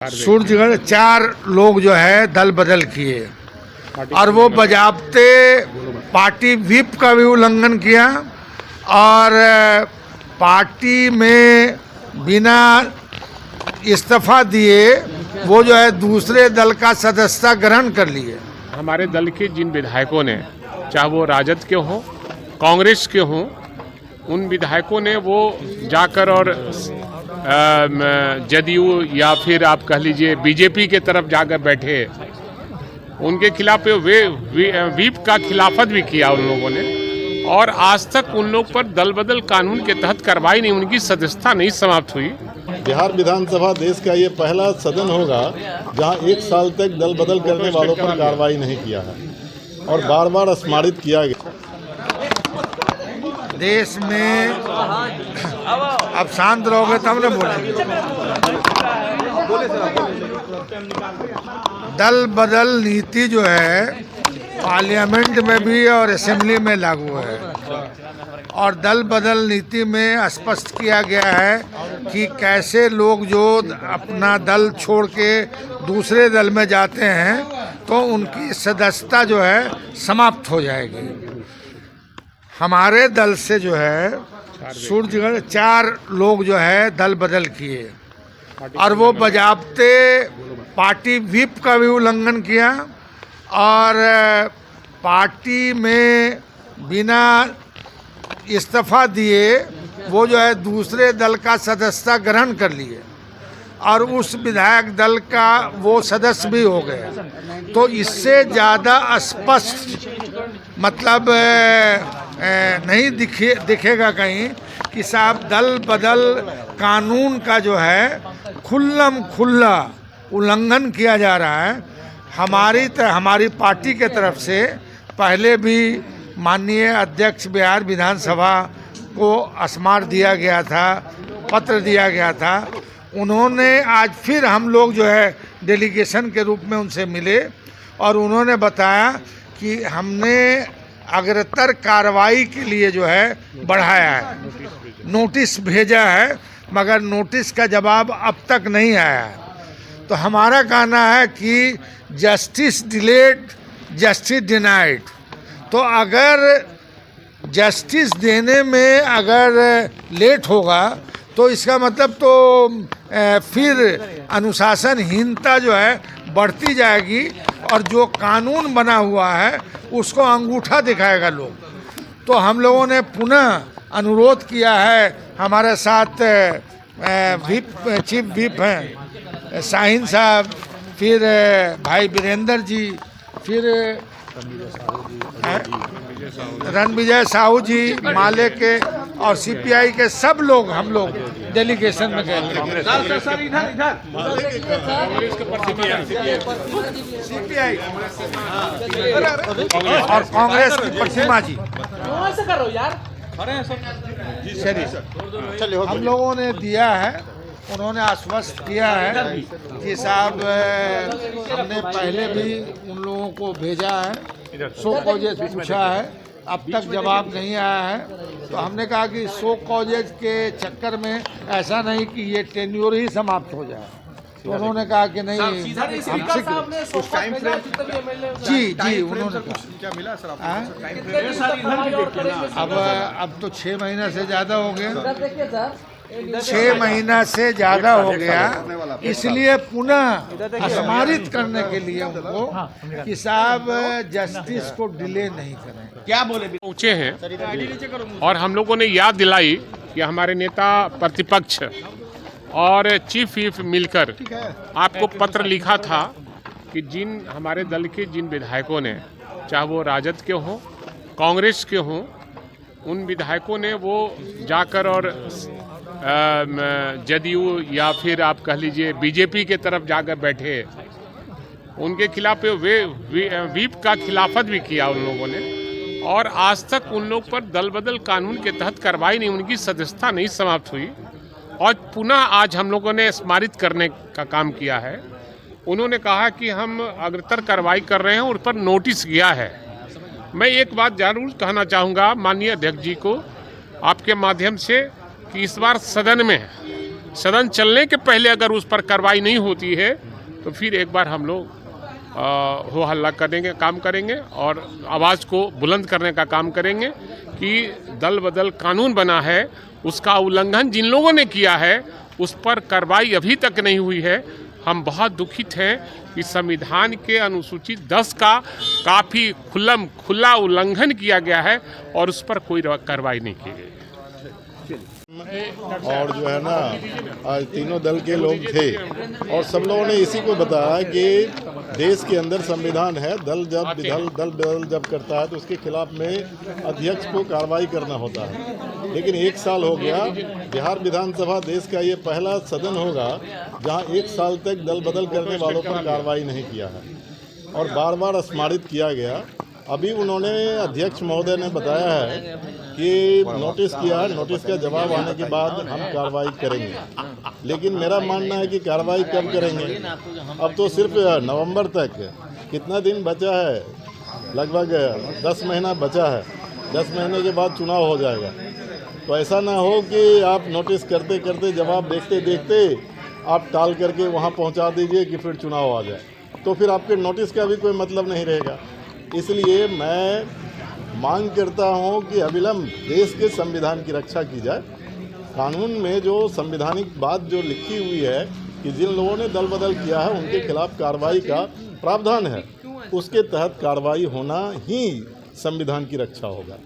सूरजगढ़ 4 लोग जो है दल बदल किए और वो बजाबते पार्टी व्हिप का भी उल्लंघन किया और पार्टी में बिना इस्तीफा दिए वो जो है दूसरे दल का सदस्यता ग्रहण कर लिए। हमारे दल के जिन विधायकों ने, चाहे वो राजद के हों, कांग्रेस के हों, उन विधायकों ने वो जाकर और जदयू या फिर आप कह लीजिए बीजेपी के तरफ जाकर बैठे, उनके खिलाफ वे व्हिप का खिलाफत भी किया उन लोगों ने और आज तक उन लोग पर दल बदल कानून के तहत कार्रवाई नहीं, उनकी सदस्यता नहीं समाप्त हुई। बिहार विधानसभा देश का ये पहला सदन होगा जहां 1 साल तक दल बदल करने वालों पर कार्रवाई नहीं किया है और बार बार स्मारित किया गया। देश में अब शांत रहोगे तब न बोलेंगे। दल बदल नीति जो है पार्लियामेंट में भी और असेंबली में लागू है और दल बदल नीति में स्पष्ट किया गया है कि कैसे लोग जो अपना दल छोड़ के दूसरे दल में जाते हैं तो उनकी सदस्यता जो है समाप्त हो जाएगी। हमारे दल से जो है सूरजगढ़ 4 लोग जो है दल बदल किए और वो बजाबते पार्टी व्हिप का भी उल्लंघन किया और पार्टी में बिना इस्तीफा दिए वो जो है दूसरे दल का सदस्यता ग्रहण कर लिए और उस विधायक दल का वो सदस्य भी हो गए। तो इससे ज़्यादा स्पष्ट मतलब नहीं दिखेगा कहीं कि साहब दल बदल कानून का जो है खुल्लम खुल्ला उल्लंघन किया जा रहा है। हमारी पार्टी के तरफ से पहले भी माननीय अध्यक्ष बिहार विधानसभा को स्मार दिया गया था, पत्र दिया गया था। उन्होंने आज फिर हम लोग जो है डेलीगेशन के रूप में उनसे मिले और उन्होंने बताया कि हमने अग्रतर कार्रवाई के लिए जो है बढ़ाया है, नोटिस भेजा है, मगर नोटिस का जवाब अब तक नहीं आया है। तो हमारा कहना है कि जस्टिस डिलेड जस्टिस डिनाइड। तो अगर जस्टिस देने में अगर लेट होगा तो इसका मतलब तो फिर अनुशासनहीनता जो है बढ़ती जाएगी और जो कानून बना हुआ है उसको अंगूठा दिखाएगा लोग। तो हम लोगों ने पुनः अनुरोध किया है, हमारे साथ चीफ व्हिप हैं शाहीन साहब, फिर भाई वीरेंद्र जी, फिर रणविजय साहू जी, माले के और सीपीआई के सब लोग हम लोग डेलीगेशन में गए थे। सीपीआई और कांग्रेस की प्रतिमा जी, चलिए हम लोगों ने दिया है। उन्होंने आश्वस्त किया है कि साहब हमने पहले भी उन लोगों को भेजा है, सो कॉजेज पूछा है, अब तक जवाब नहीं आया है। तो हमने कहा कि सो कॉजेज के चक्कर में ऐसा नहीं कि ये टेन्योर ही समाप्त हो जाए। तो उन्होंने कहा कि नहीं, जी उन्होंने क्या मिला सर अब तो 6 महीना से ज़्यादा हो गया, 6 महीना से ज़्यादा हो गया। इसलिए पुनः स्मारित करने के लिए उनको कि साहब जस्टिस को डिले नहीं करें। क्या बोले पहुँचे हैं और हम लोगों ने याद दिलाई कि हमारे नेता प्रतिपक्ष और चीफ व्हिप मिलकर आपको पत्र लिखा था कि जिन हमारे दल के जिन विधायकों ने, चाहे वो राजद के हों, कांग्रेस के हों, उन विधायकों ने वो जाकर और जदयू या फिर आप कह लीजिए बीजेपी के तरफ जाकर बैठे, उनके खिलाफ वे व्हिप का खिलाफत भी किया उन लोगों ने और आज तक उन लोग पर दल बदल कानून के तहत कार्रवाई नहीं, उनकी सदस्यता नहीं समाप्त हुई और पुनः आज हम लोगों ने स्मारित करने का काम किया है। उन्होंने कहा कि हम अग्रतर कार्रवाई कर रहे हैं, उन पर नोटिस गया है। मैं एक बात जरूर कहना चाहूँगा माननीय अध्यक्ष जी को आपके माध्यम से कि इस बार सदन में सदन चलने के पहले अगर उस पर कार्रवाई नहीं होती है तो फिर एक बार हम लोग हो हल्ला करेंगे, काम करेंगे और आवाज़ को बुलंद करने का काम करेंगे कि दल बदल कानून बना है उसका उल्लंघन जिन लोगों ने किया है उस पर कार्रवाई अभी तक नहीं हुई है। हम बहुत दुखित हैं कि संविधान के अनुसूचित 10 का काफ़ी खुला उल्लंघन किया गया है और उस पर कोई कार्रवाई नहीं की गई। और जो है ना आज तीनों दल के लोग थे और सब लोगों ने इसी को बताया कि देश के अंदर संविधान है, दल बदल जब करता है तो उसके खिलाफ में अध्यक्ष को कार्रवाई करना होता है। लेकिन 1 साल हो गया, बिहार विधानसभा देश का ये पहला सदन होगा जहां 1 साल तक दल बदल करने वालों पर कार्रवाई नहीं किया है और बार बार स्मारित किया गया। अभी उन्होंने अध्यक्ष महोदय ने बताया है कि नोटिस किया है, नोटिस का जवाब आने के बाद हम कार्रवाई करेंगे। लेकिन मेरा मानना है कि कार्रवाई कब करेंगे? अब तो सिर्फ नवंबर तक कितना दिन बचा है, लगभग 10 महीना बचा है। 10 महीने के बाद चुनाव हो जाएगा। तो ऐसा ना हो कि आप नोटिस करते करते जवाब देखते देखते आप टाल करके वहाँ पहुँचा दीजिए कि फिर चुनाव आ जाए, तो फिर आपके नोटिस का भी कोई मतलब नहीं रहेगा। इसलिए मैं मांग करता हूं कि अविलंब देश के संविधान की रक्षा की जाए। कानून में जो संवैधानिक बात जो लिखी हुई है कि जिन लोगों ने दल बदल किया है उनके खिलाफ कार्रवाई का प्रावधान है, उसके तहत कार्रवाई होना ही संविधान की रक्षा होगा।